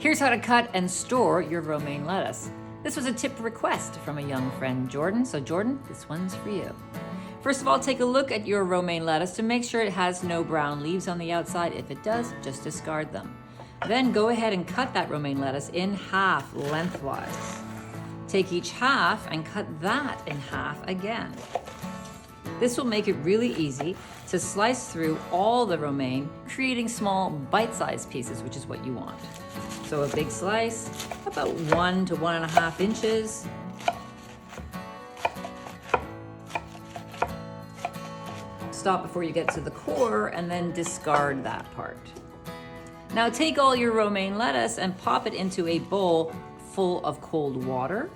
Here's how to cut and store your romaine lettuce. This was a tip request from a young friend, Jordan. So Jordan, this one's for you. First of all, take a look at your romaine lettuce to make sure it has no brown leaves on the outside. If it does, just discard them. Then go ahead and cut that romaine lettuce in half lengthwise. Take each half and cut that in half again. This will make it really easy to slice through all the romaine, creating small bite-sized pieces, which is what you want. So a big slice, about 1 to 1.5 inches. Stop before you get to the core and then discard that part. Now take all your romaine lettuce and pop it into a bowl full of cold water.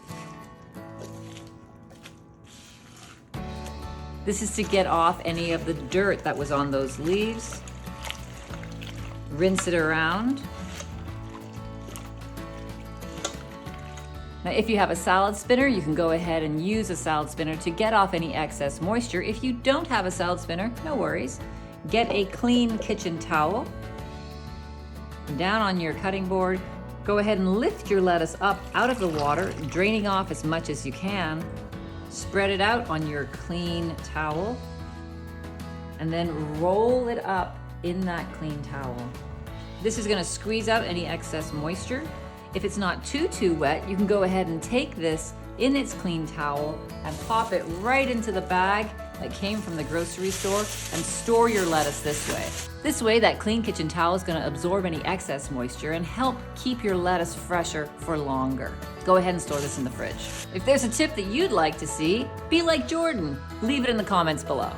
This is to get off any of the dirt that was on those leaves. Rinse it around. Now, if you have a salad spinner, you can go ahead and use a salad spinner to get off any excess moisture. If you don't have a salad spinner, no worries. Get a clean kitchen towel. Down on your cutting board, go ahead and lift your lettuce up out of the water, draining off as much as you can. Spread it out on your clean towel, and then roll it up in that clean towel. This is gonna squeeze out any excess moisture. If it's not too wet, you can go ahead and take this in its clean towel and pop it right into the bag that came from the grocery store and store your lettuce this way. This way, that clean kitchen towel is gonna absorb any excess moisture and help keep your lettuce fresher for longer. Go ahead and store this in the fridge. If there's a tip that you'd like to see, be like Jordan. Leave it in the comments below.